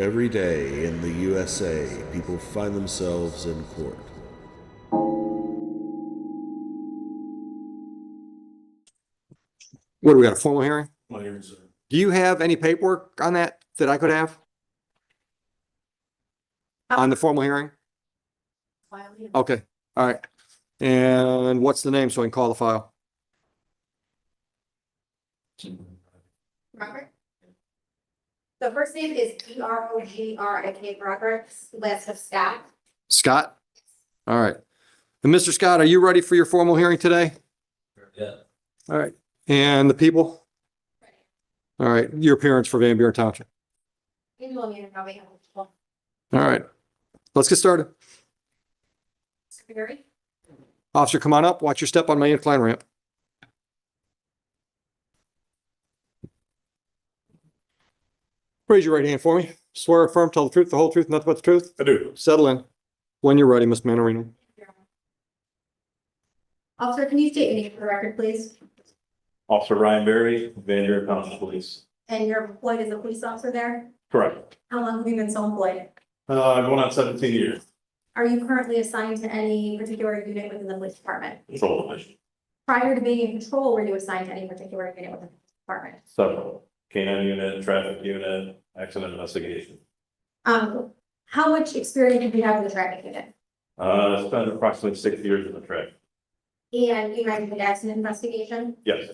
Every day in the USA, people find themselves in court. What do we got, a formal hearing? My hearing, sir. Do you have any paperwork on that I could have? On the formal hearing? Okay, all right. And what's the name so I can call the file? Robert. The first name is Erograrik, Robert, last of Scott. Scott? All right. And Mr. Scott, are you ready for your formal hearing today? Yeah. All right. And the people? All right, your appearance for Van Buren Township. All All right, let's get started. Officer, come on up. Watch your step on my incline ramp. Raise your right hand for me. Swear or affirm, tell the truth, the whole truth, nothing but the truth. I do. Settle in. When you're ready, Ms. Manorino. Officer, can you state your name for the record, please? Officer Ryan Berry, Van Buren Township Police. And you're employed as a police officer there? Correct. How long have you been so employed? Going on 17 years. Are you currently assigned to any particular unit within the police department? Patrol division. Prior to being in patrol, were you assigned to any particular unit within the police department? Several. Canine unit, traffic unit, accident investigation. How much experience do you have with the traffic unit? Spent approximately 6 years in the track. And you mentioned the accident investigation? Yes.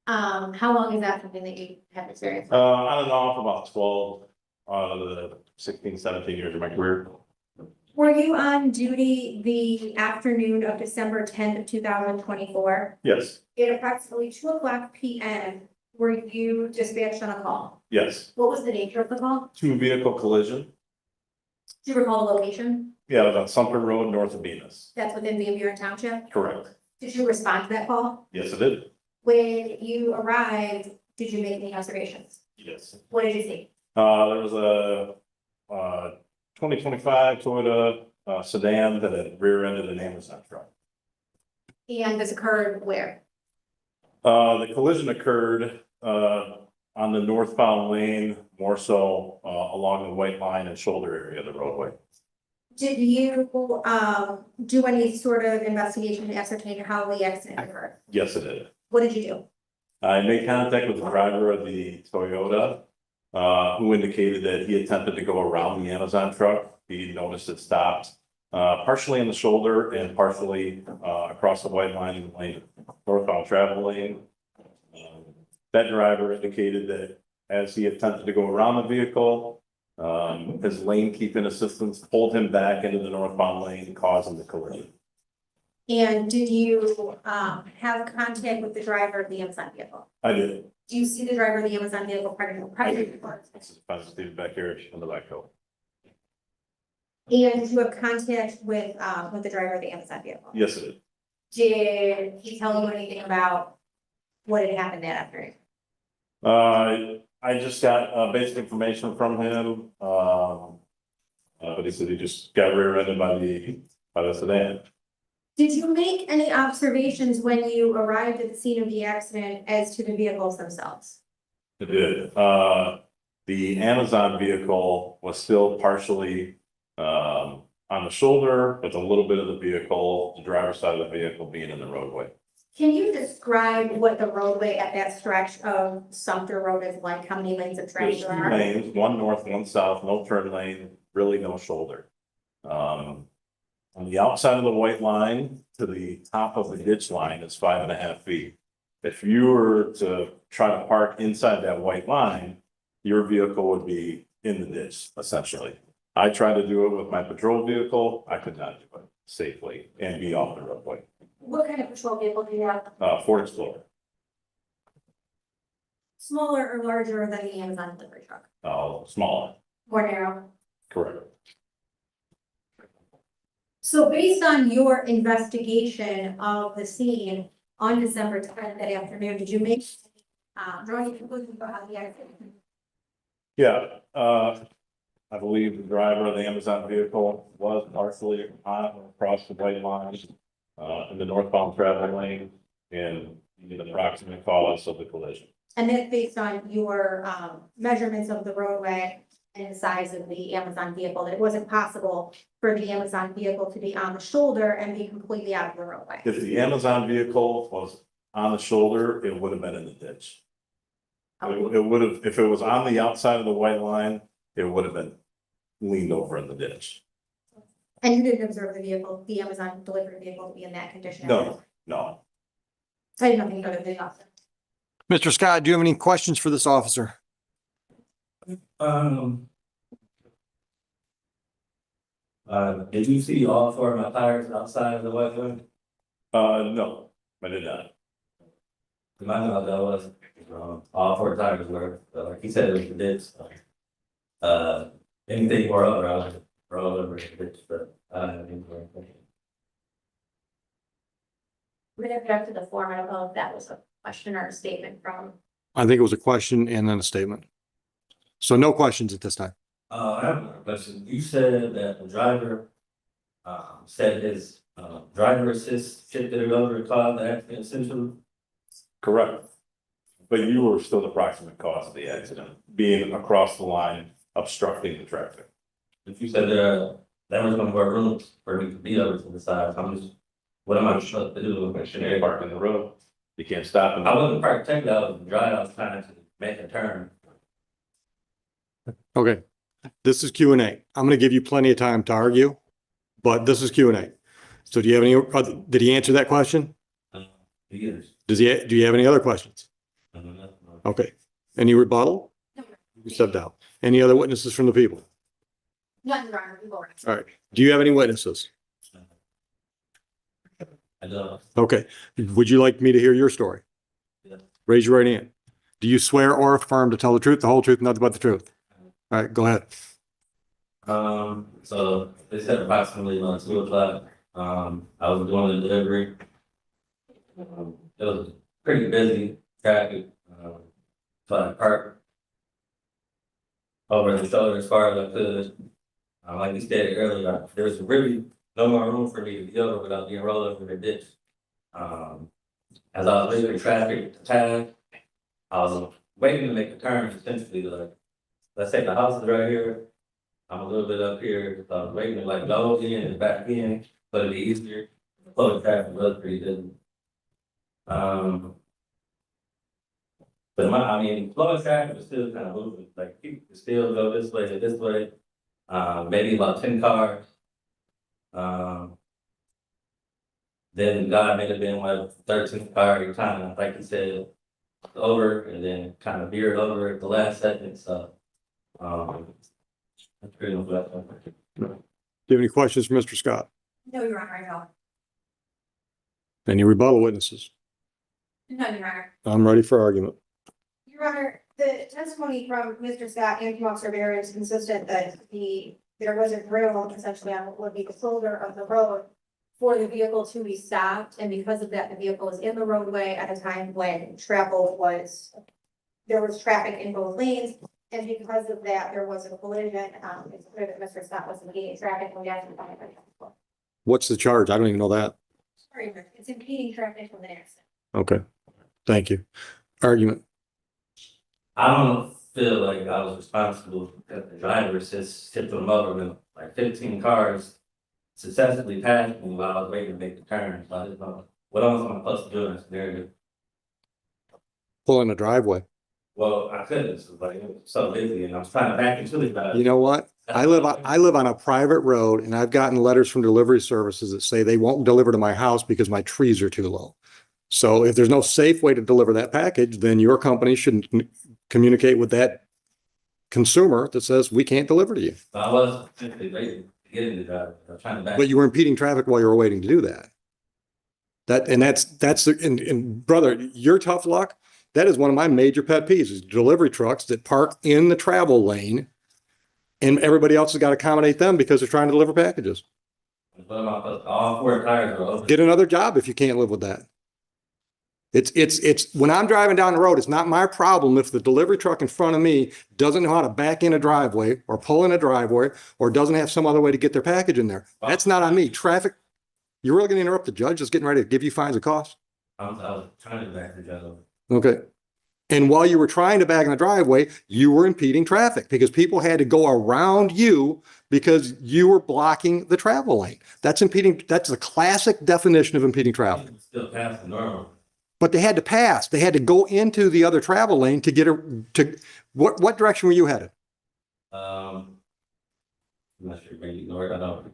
How long is that something that you have experience with? On and off about 12 out of the 16, 17 years of my career. Were you on duty the afternoon of December 10th of 2024? Yes. At approximately 2:00 p.m., were you dispatched on a call? Yes. What was the nature of the call? 2 vehicle collision. Do you recall the location? Yeah, it was on Sumter Road, north of Venus. That's within Van Buren Township? Correct. Did you respond to that call? Yes, it did. When you arrived, did you make any observations? Yes. What did you see? There was a 2025 Toyota sedan that had rear-ended an Amazon truck. And this occurred where? The collision occurred on the northbound lane, more so along the white line and shoulder area of the roadway. Did you do any sort of investigation to ascertain how the accident occurred? Yes, it did. What did you do? I made contact with the driver of the Toyota, who indicated that he attempted to go around the Amazon truck. He noticed it stopped partially in the shoulder and partially across the white line in the lane, northbound travel lane. That driver indicated that as he attempted to go around the vehicle, his lane keeping assistance pulled him back into the northbound lane, causing the collision. And did you have contact with the driver of the Amazon vehicle? I did. Do you see the driver of the Amazon vehicle prior to? This is Steve back here on the back hill. And did you have contact with the driver of the Amazon vehicle? Yes, it did. Did he tell you anything about what had happened that afternoon? I just got basic information from him. But he said he just got rear-ended by the sedan. Did you make any observations when you arrived at the scene of the accident as to the vehicles themselves? It did. The Amazon vehicle was still partially on the shoulder, with a little bit of the vehicle, the driver's side of the vehicle being in the roadway. Can you describe what the roadway at that stretch of Sumter Road is like? How many lanes of There's traffic 2 there are? lanes, one north, one south, no turn lane, really no shoulder. On the outside of the white line to the top of the ditch line is 5.5 feet. If you were to try to park inside that white line, your vehicle would be in the ditch, essentially. I tried to do it with my patrol vehicle. I could not do it safely and be off the roadway. What kind of patrol vehicle do you have? Ford Explorer, Smaller or larger than the Amazon delivery truck? smaller, More narrow? correct. So based on your investigation of the scene on December 10th that afternoon, did you make drawing conclusions about how the accident? Yeah, I believe the driver of the Amazon vehicle was partially across the white line in the northbound travel lane and the approximate cause of the collision. And that's based on your measurements of the roadway and the size of the Amazon vehicle, that it wasn't possible for the Amazon vehicle to be on the shoulder and be completely out of the roadway. If the Amazon vehicle was on the shoulder, it would have been in the ditch. It would have, if it was on the outside of the white line, it would have been leaned over in the ditch. And you didn't observe the vehicle, the Amazon delivery vehicle to be in that condition? No, no. So I didn't know anything other than that. Mr. Scott, do you have any questions for this officer? Did you see all four of my tires outside of the weapon? No, I did not. My thought that was, all four tires were, like he said, it was the ditch. Anything more over, I was roll over the ditch, but I don't have any more. We're gonna go to the form. I don't know if that was a question or a statement from. I think it was a question and then a statement. So no questions at this time. I have another question. You said that the driver, said his, driver assist shifted it over to cause the accident essentially. Correct. But you were still the proximate cause of the accident, being across the line, obstructing the traffic. If you said there was no more room for me to be over to the side, I'm just, what am I supposed to do? You can't park in the road. You can't stop I and wasn't parked technically, I was driving, I was trying to make a turn. Okay, this is Q and A. I'm gonna give you plenty of time to argue, but this is Q and A. So do you have any, did he answer that question? Years. Do you have any other questions? Okay, any rebuttal? No. You stepped out. Any other witnesses from the people? None, Your Honor, people were. All right, do you have any witnesses? I don't. Okay, would you like me to hear your story? Yeah. Raise your right hand. Do you swear or affirm to tell the truth, the whole truth, and nothing but the truth? All right, go ahead. So they said approximately around 2 o'clock, I was doing the delivery. It was pretty busy traffic, so I parked over the shoulder as far as I could. Like you stated earlier, there was really no more room for me to be over without being rolled over the ditch. As I was leaving traffic at the time, I was waiting to make a turn essentially, like, let's say the house is right here. I'm a little bit up here, so I was waiting to like go in and back in, but it'd be easier. Flow of traffic was pretty busy. But flow of traffic was still kind of moving, like people could still go this way to this way. Maybe about 10 cars. Then God may have been like 13th car every time, like he said, over and then kind of veered over at the last second, so. That's pretty much what I think. Do you have any questions for Mr. Scott? No, Your Honor, I don't. Any rebuttal witnesses? No, Your Honor. I'm ready for argument. Your Honor, the testimony from Mr. Scott and from Officer Barry is consistent that there wasn't room essentially on what would be the shoulder of the road for the vehicle to be stopped, and because of that, the vehicle was in the roadway at a time when there was traffic in both lanes, and because of that, there was a collision. It's clear that Mr. Scott was impeding traffic when gas was on the. What's the charge? I don't even know that. Sorry, it's impeding traffic with an accident. Okay, thank you. Argument. I don't feel like I was responsible because the driver just tipped them over and like 15 cars successfully passed me while I was waiting to make the turn. So I didn't know what else am I supposed to do in this scenario. Pull in the driveway. Well, I couldn't, it was so busy and I was trying to back into the drive. You know what? I live on a private road and I've gotten letters from delivery services that say they won't deliver to my house because my trees are too low. So if there's no safe way to deliver that package, then your company should communicate with that consumer that says we can't deliver to you. So I was simply waiting to get in the drive. I was trying to back. But you were impeding traffic while you were waiting to do that. And brother, your tough luck. That is one of my major pet peeves is delivery trucks that park in the travel lane and everybody else has got to accommodate them because they're trying to deliver packages. All four tires were over. Get another job if you can't live with that. It's when I'm driving down the road, it's not my problem if the delivery truck in front of me doesn't know how to back in a driveway or pull in a driveway or doesn't have some other way to get their package in there. That's not on me. Traffic, you're really going to interrupt the judge that's getting ready to give you fines and costs? I was trying to back the drive over. Okay. And while you were trying to back in the driveway, you were impeding traffic because people had to go around you because you were blocking the travel lane. That's impeding, that's the classic definition of impeding traffic. Still past the normal. But they had to pass. They had to go into the other travel lane to get what direction were you headed? I'm not sure, maybe north, I don't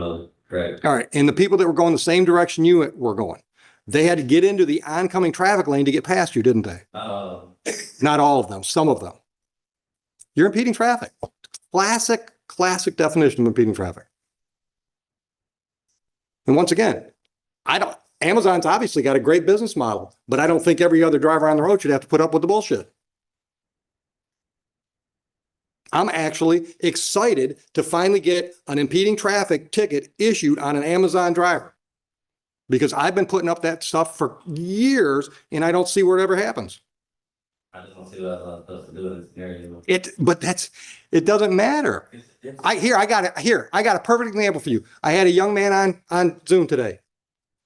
know, correct. All right. And the people that were going the same direction you were going, they had to get into the oncoming traffic lane to get past you, didn't they? Not all of them, some of them. You're impeding traffic. Classic definition of impeding traffic. And once again, Amazon's obviously got a great business model, but I don't think every other driver on the road should have to put up with the bullshit. I'm actually excited to finally get an impeding traffic ticket issued on an Amazon driver because I've been putting up that stuff for years and I don't see where it ever happens. I just don't see what I'm supposed to do in this scenario. It doesn't matter. I got a perfect example for you. I had a young man on Zoom today.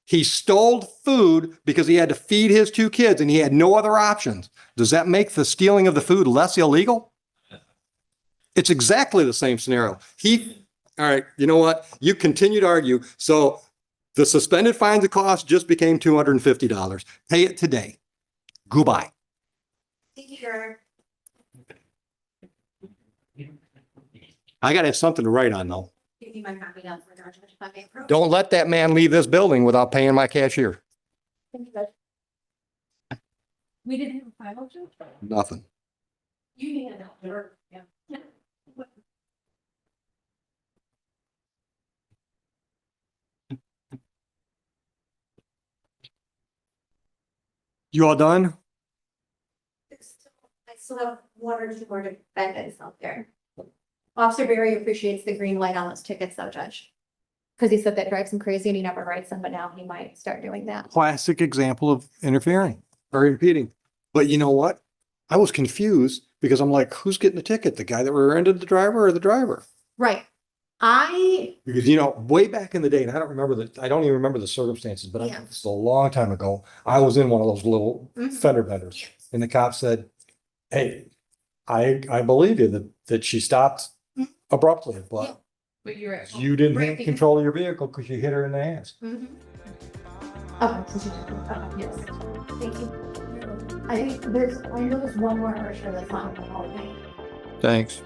He stole food because he had to feed his 2 kids and he had no other options. Does that make the stealing of the food less illegal? It's exactly the same scenario. All right, you know what? You continue to argue. So the suspended fines and costs just became $250. Pay it today. Goodbye. Thank you, Your Honor. I got to have something to write on though. Give me my copy now for Judge, if I may approve. Don't let that man leave this building without paying my cashier. Thank you, Judge. We didn't have a final, Judge? Nothing. You need an elder, yeah. You all done? I still have 1 or 2 more defendants out there. Officer Berry appreciates the green light on those tickets though, Judge. Because he said that drives him crazy and he never writes them, but now he might start doing that. Classic example of interfering or impeding. But you know what? I was confused because I'm like, who's getting the ticket? The guy that rear-ended the driver or the driver? Right. Because, way back in the day, and I don't even remember the circumstances, but Yeah. this is a long time ago. I was in one of those little Mhm. fender benders and the cop said, hey, I believe you that she stopped Mhm. abruptly, Yeah. but But you're right. you didn't Right, have because- control of your vehicle because you hit her in the hands. Mhm. Okay, yes, thank you. I know there's 1 more for sure that's on the whole thing. Thanks.